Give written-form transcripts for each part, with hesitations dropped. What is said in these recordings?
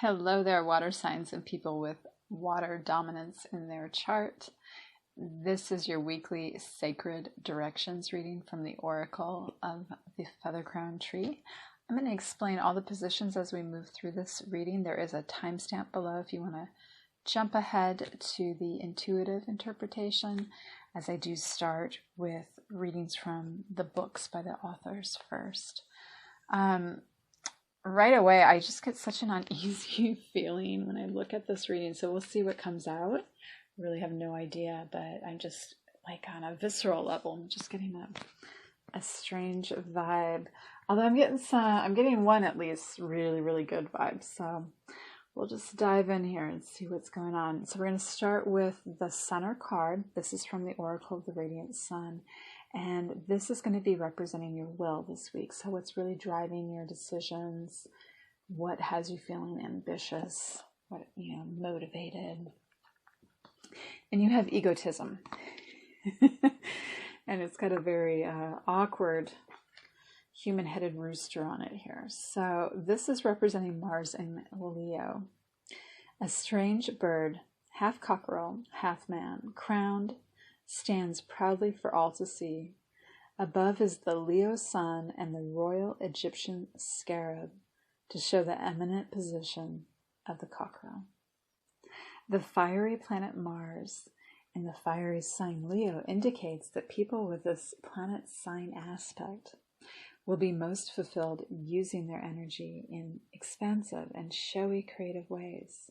Hello there, water signs and people with water dominance in their chart. This is your weekly sacred directions reading from the Oracle of the Feather Crown Tree. I'm going to explain all the positions as we move through this reading. There is a timestamp below if you want to jump ahead to the intuitive interpretation, as I do start with readings from the books by the authors first. Right away, I just get such an uneasy feeling when I look at this reading. So we'll see what comes out. I really have no idea, but I'm just like on a visceral level, I'm just getting a strange vibe. Although I'm getting one at least really, really good vibe. So we'll just dive in here and see what's going on. So we're going to start with the center card. This is from the Oracle of the Radiant Sun. And this is going to be representing your will this week. So what's really driving your decisions? What has you feeling ambitious? What, motivated? And you have egotism. And it's got a very awkward human-headed rooster on it here. So this is representing Mars in Leo. A strange bird, half cockerel, half man, crowned, stands proudly for all to see. Above is the Leo sun and the royal Egyptian scarab to show the eminent position of the cockerel. The fiery planet Mars in the fiery sign Leo indicates that people with this planet sign aspect will be most fulfilled using their energy in expansive and showy creative ways.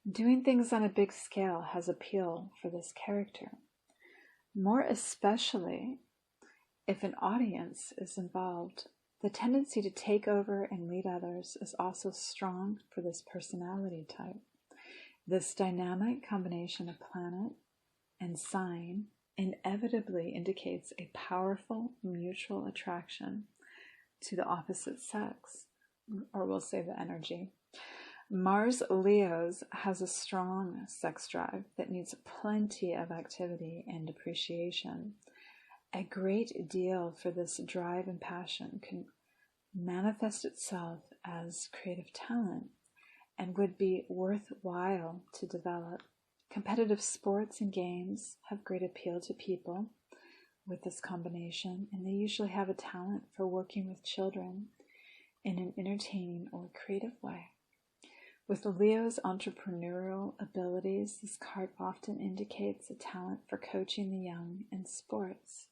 Doing things on a big scale has appeal for this character. More especially if an audience is involved, the tendency to take over and lead others is also strong for this personality type. This dynamic combination of planet and sign inevitably indicates a powerful mutual attraction to the opposite sex, or we'll say the energy. Mars Leos has a strong sex drive that needs plenty of activity and appreciation. A great deal for this drive and passion can manifest itself as creative talent and would be worthwhile to develop. Competitive sports and games have great appeal to people with this combination, and they usually have a talent for working with children in an entertaining or creative way. With Leo's entrepreneurial abilities, this card often indicates a talent for coaching the young in sports,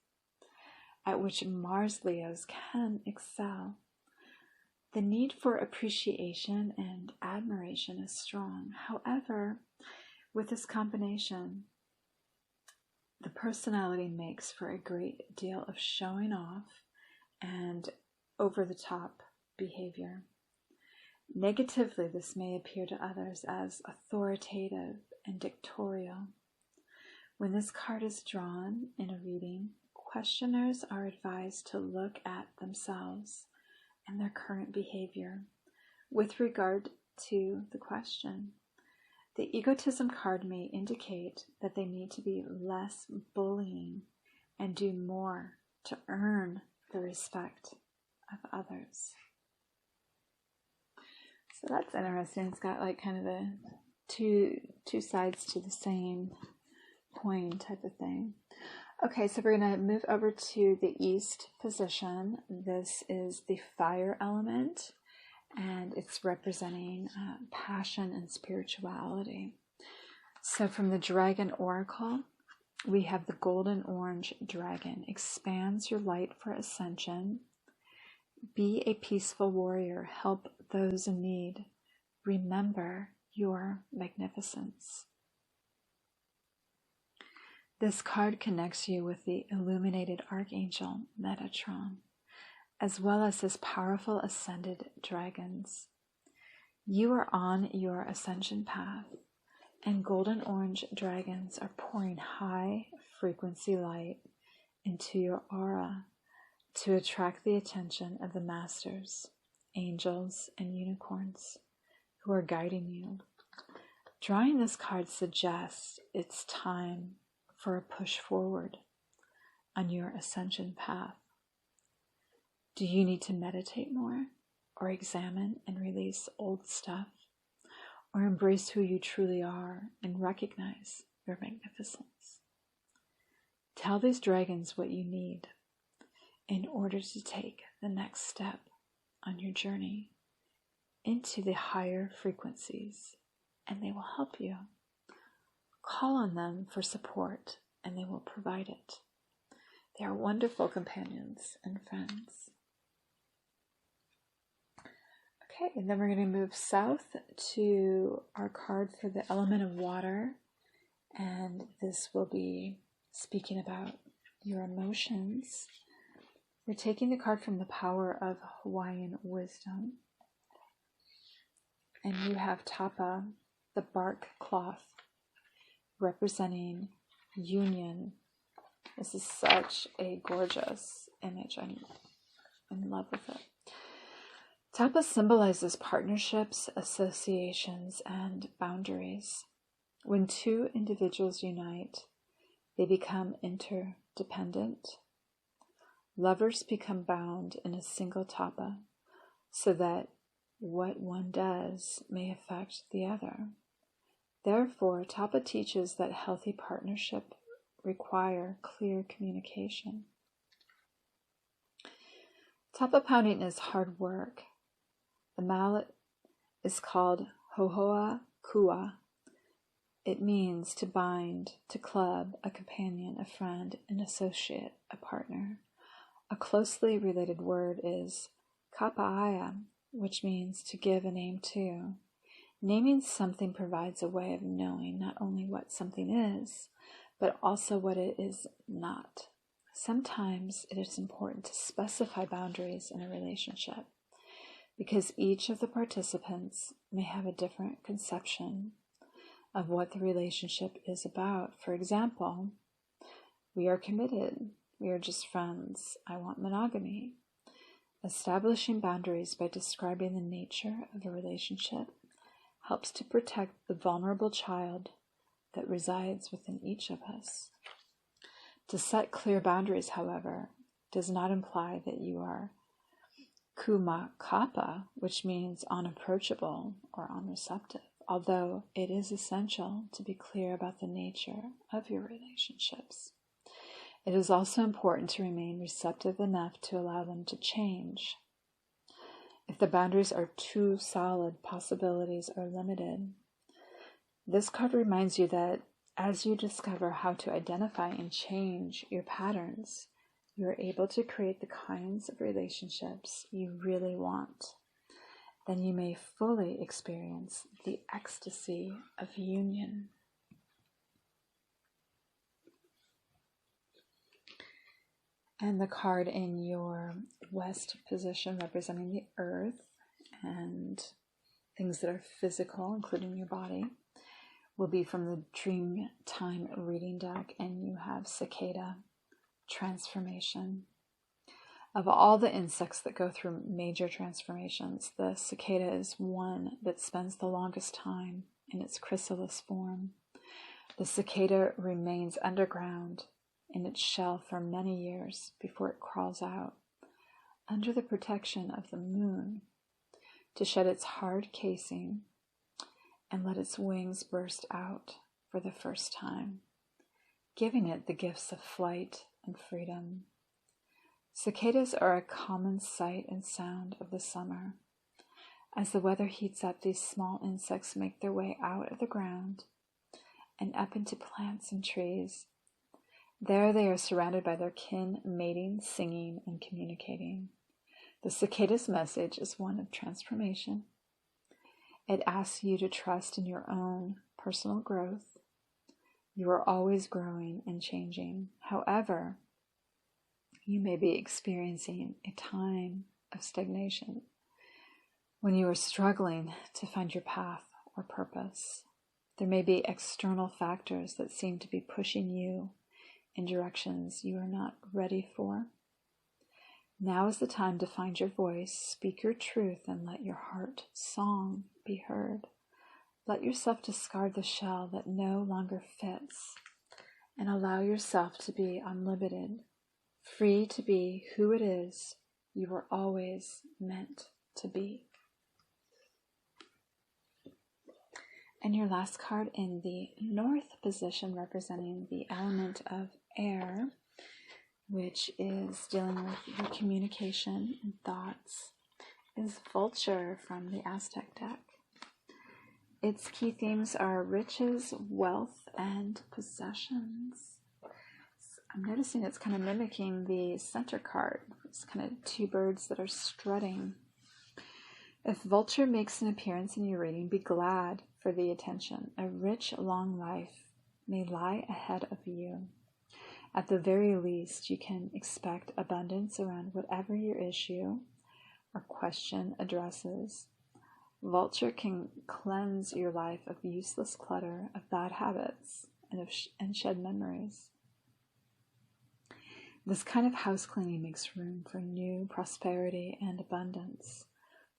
at which Mars Leos can excel. The need for appreciation and admiration is strong. However, with this combination, the personality makes for a great deal of showing off and over-the-top behavior. Negatively, this may appear to others as authoritative and dictatorial. When this card is drawn in a reading, questioners are advised to look at themselves and their current behavior with regard to the question. The egotism card may indicate that they need to be less bullying and do more to earn the respect of others. So that's interesting. It's got like kind of a two sides to the same coin type of thing. Okay, so we're going to move over to the East position. This is the fire element, and it's representing passion and spirituality. So from the Dragon Oracle, we have the golden orange dragon. Expands your light for ascension. Be a peaceful warrior. Help those in need. Remember your magnificence. This card connects you with the illuminated Archangel Metatron, as well as his powerful ascended dragons. You are on your ascension path, and golden orange dragons are pouring high frequency light into your aura to attract the attention of the masters, angels, and unicorns who are guiding you. Drawing this card suggests it's time for a push forward on your ascension path. Do you need to meditate more or examine and release old stuff? or embrace who you truly are and recognize your magnificence. Tell these dragons what you need in order to take the next step on your journey into the higher frequencies, and they will help you. Call on them for support, and they will provide it. They are wonderful companions and friends. Okay, and then we're going to move south to our card for the element of water, and this will be speaking about your emotions. We're taking the card from the Power of Hawaiian Wisdom, and you have tapa, the bark cloth, representing union. This is such a gorgeous image. I'm in love with it. Tapa symbolizes partnerships, associations, and boundaries. When two individuals unite, they become interdependent. Lovers become bound in a single tapa, so that what one does may affect the other. Therefore, tapa teaches that healthy partnership require clear communication. Tapa pounding is hard work. The mallet is called hohoa kua. It means to bind, to club, a companion, a friend, an associate, a partner. A closely related word is kapa'aia, which means to give a name to. Naming something provides a way of knowing not only what something is, but also what it is not. Sometimes it is important to specify boundaries in a relationship, because each of the participants may have a different conception of what the relationship is about. For example, we are committed. We are just friends. I want monogamy. Establishing boundaries by describing the nature of a relationship helps to protect the vulnerable child that resides within each of us. To set clear boundaries, however, does not imply that you are kumakapa, which means unapproachable or unreceptive, although it is essential to be clear about the nature of your relationships. It is also important to remain receptive enough to allow them to change. If the boundaries are too solid, possibilities are limited. This card reminds you that as you discover how to identify and change your patterns, you are able to create the kinds of relationships you really want. Then you may fully experience the ecstasy of union. And the card in your west position representing the earth and things that are physical, including your body, will be from the Dream Time reading deck, and you have cicada transformation. Of all the insects that go through major transformations, the cicada is one that spends the longest time in its chrysalis form. The cicada remains underground in its shell for many years before it crawls out under the protection of the moon to shed its hard casing and let its wings burst out for the first time, giving it the gifts of flight and freedom. Cicadas are a common sight and sound of the summer. As the weather heats up, these small insects make their way out of the ground and up into plants and trees. There they are surrounded by their kin, mating, singing, and communicating. The cicada's message is one of transformation. It asks you to trust in your own personal growth. You are always growing and changing. However, you may be experiencing a time of stagnation when you are struggling to find your path or purpose. There may be external factors that seem to be pushing you in directions you are not ready for. Now is the time to find your voice, speak your truth, and let your heart song be heard. Let yourself discard the shell that no longer fits and allow yourself to be unlimited, free to be who it is you were always meant to be. And your last card in the north position, representing the element of air, which is dealing with your communication and thoughts, is Vulture from the Aztec deck. Its key themes are riches, wealth, and possessions. I'm noticing it's kind of mimicking the center card. It's kind of two birds that are strutting. If Vulture makes an appearance in your reading, be glad for the attention. A rich, long life may lie ahead of you. At the very least, you can expect abundance around whatever your issue or question addresses. Vulture can cleanse your life of useless clutter, of bad habits, and shed memories. This kind of house cleaning makes room for new prosperity and abundance,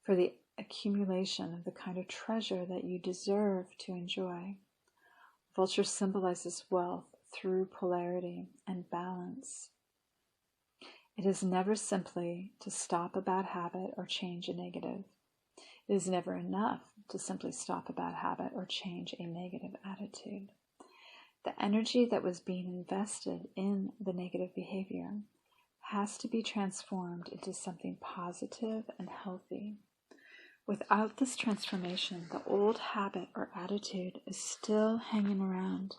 for the accumulation of the kind of treasure that you deserve to enjoy. Vulture symbolizes wealth through polarity and balance. It is never simply to stop a bad habit or change a negative. It is never enough to simply stop a bad habit or change a negative attitude. The energy that was being invested in the negative behavior has to be transformed into something positive and healthy. Without this transformation, the old habit or attitude is still hanging around,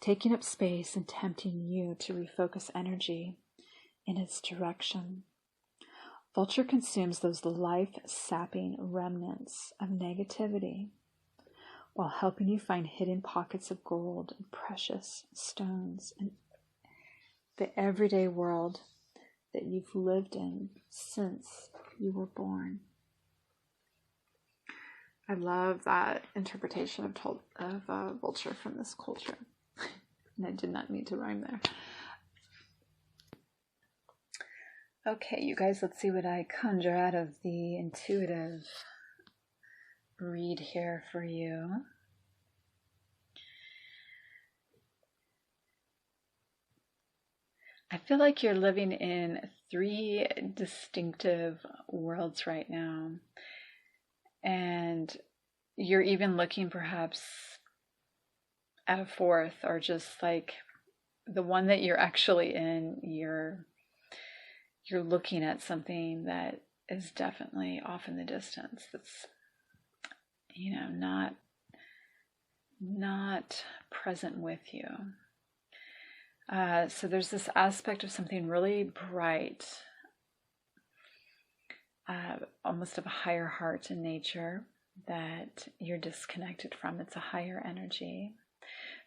taking up space and tempting you to refocus energy in its direction. Vulture consumes those life-sapping remnants of negativity while helping you find hidden pockets of gold and precious stones in the everyday world that you've lived in since you were born. I love that interpretation of Vulture from this culture. And I did not mean to rhyme there. Okay, you guys, let's see what I conjure out of the intuitive read here for you. I feel like you're living in three distinctive worlds right now. And you're even looking perhaps at a fourth, or just like the one that you're actually in, you're looking at something that is definitely off in the distance. That's, not present with you. So there's this aspect of something really bright, almost of a higher heart in nature that you're disconnected from. It's a higher energy.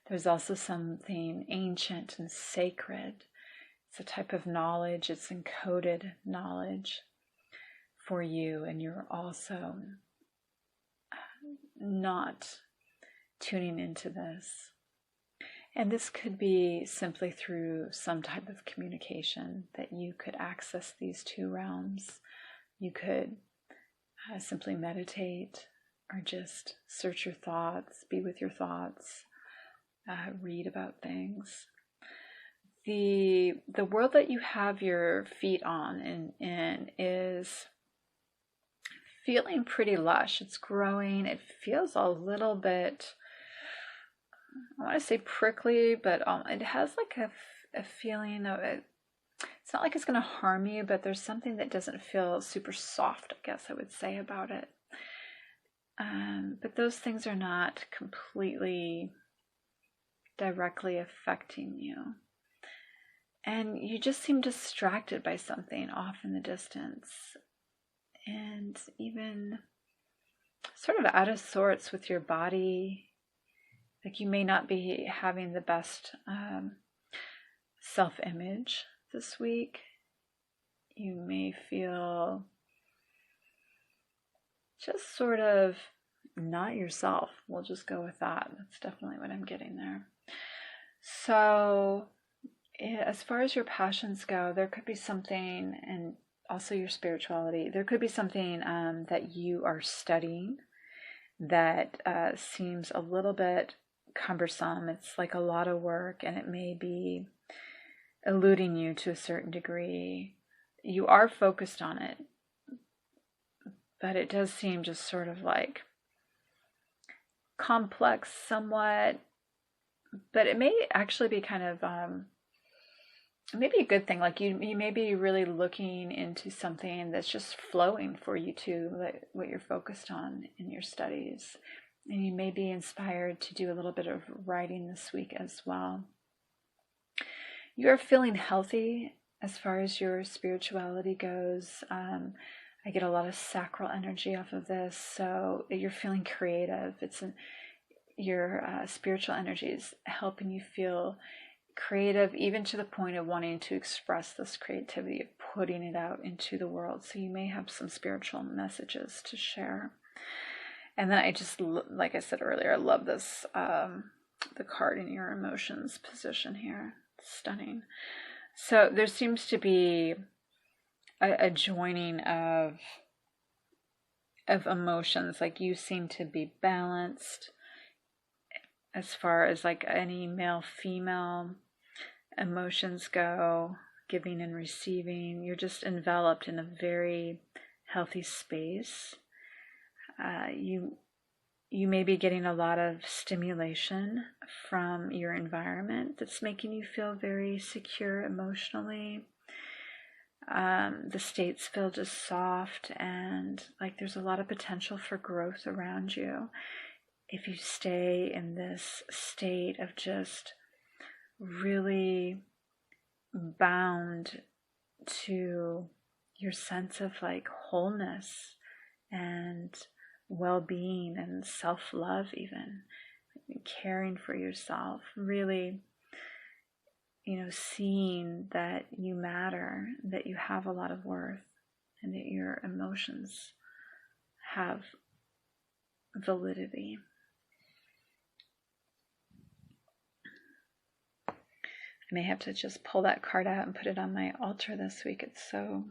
There's also something ancient and sacred. It's a type of knowledge. It's encoded knowledge for you, and you're also not tuning into this. And this could be simply through some type of communication that you could access these two realms. You could simply meditate, or just search your thoughts, be with your thoughts, read about things. The world that you have your feet on in is feeling pretty lush. It's growing. It feels a little bit, I want to say prickly, but it has like a feeling of it. It's not like it's going to harm you, but there's something that doesn't feel super soft, I guess I would say, about it. But those things are not completely directly affecting you. And you just seem distracted by something off in the distance, and even sort of out of sorts with your body. Like you may not be having the best self-image this week. You may feel just sort of not yourself. We'll just go with that. That's definitely what I'm getting there. So as far as your passions go, there could be something, and also your spirituality, there could be something that you are studying that seems a little bit cumbersome. It's like a lot of work, and it may be eluding you to a certain degree. You are focused on it, but it does seem just sort of like complex somewhat, but it may actually be kind of maybe a good thing. Like you may be really looking into something that's just flowing for you too, like what you're focused on in your studies. And you may be inspired to do a little bit of writing this week as well. You're feeling healthy as far as your spirituality goes. I get a lot of sacral energy off of this, so you're feeling creative. Your spiritual energy is helping you feel creative, even to the point of wanting to express this creativity, of putting it out into the world. So you may have some spiritual messages to share. And then I just, like I said earlier, I love this, the card in your emotions position here. It's stunning. So there seems to be a joining of emotions. Like you seem to be balanced as far as like any male female emotions go, giving and receiving. You're just enveloped in a very healthy space. You may be getting a lot of stimulation from your environment that's making you feel very secure emotionally. The states feel just soft and like there's a lot of potential for growth around you if you stay in this state of just really bound to your sense of like wholeness and well-being and self-love, even caring for yourself, really, seeing that you matter, that you have a lot of worth, and that your emotions have validity. I may have to just pull that card out and put it on my altar this week. It's so,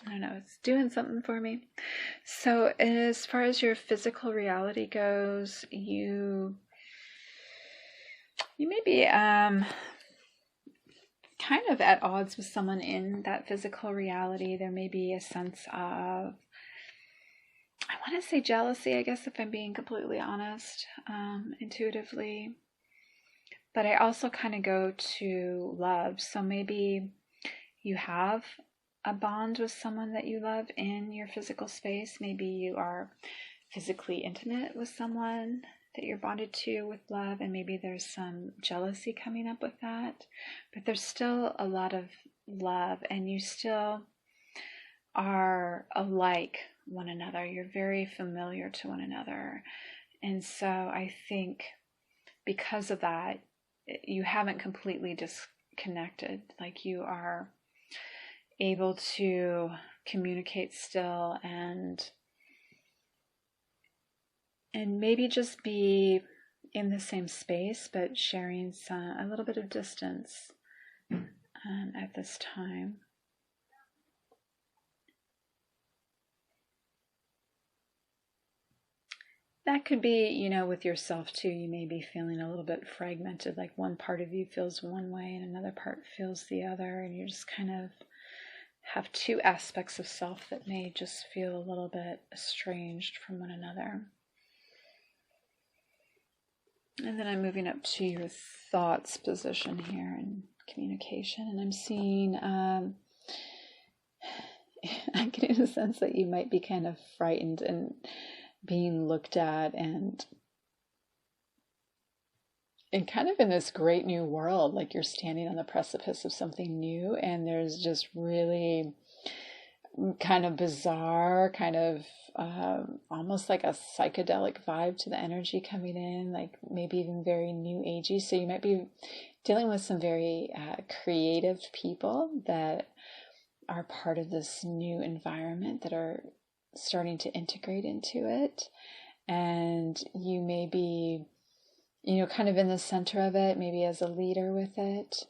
I don't know, it's doing something for me. So as far as your physical reality goes, you may be kind of at odds with someone in that physical reality. There may be a sense of, I want to say jealousy, I guess, if I'm being completely honest, intuitively. But I also kind of go to love. So maybe you have a bond with someone that you love in your physical space. Maybe you are physically intimate with someone that you're bonded to with love, and maybe there's some jealousy coming up with that. But there's still a lot of love, and you still are alike one another. You're very familiar to one another. And so I think because of that, you haven't completely disconnected. Like you are able to communicate still and maybe just be in the same space, but sharing a little bit of distance at this time. That could be, with yourself too. You may be feeling a little bit fragmented, like one part of you feels one way and another part feels the other, and you just kind of have two aspects of self that may just feel a little bit estranged from one another. And then I'm moving up to your thoughts position here in communication, and I'm seeing, I'm getting a sense that you might be kind of frightened and being looked at and kind of in this great new world, like you're standing on the precipice of something new, and there's just really kind of bizarre, kind of almost like a psychedelic vibe to the energy coming in, like maybe even very new agey. So you might be dealing with some very creative people that are part of this new environment that are starting to integrate into it, and you may be kind of in the center of it, maybe as a leader with it,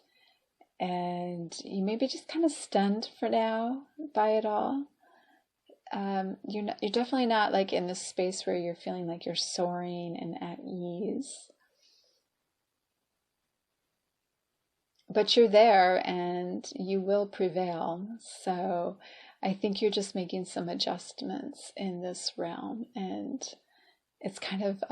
and you may be just kind of stunned for now by it all. You're definitely not like in this space where you're feeling like you're soaring and at ease, but you're there and you will prevail. So I think you're just making some adjustments in this realm, and it's kind of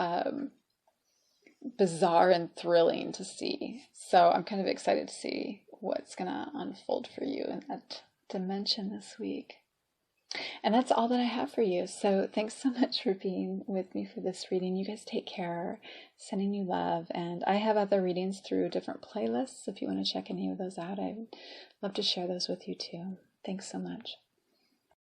bizarre and thrilling to see. So I'm kind of excited to see what's going to unfold for you in that dimension this week. And that's all that I have for you. So thanks so much for being with me for this reading. You guys take care. Sending you love. And I have other readings through different playlists. If you want to check any of those out, I'd love to share those with you too. Thanks so much.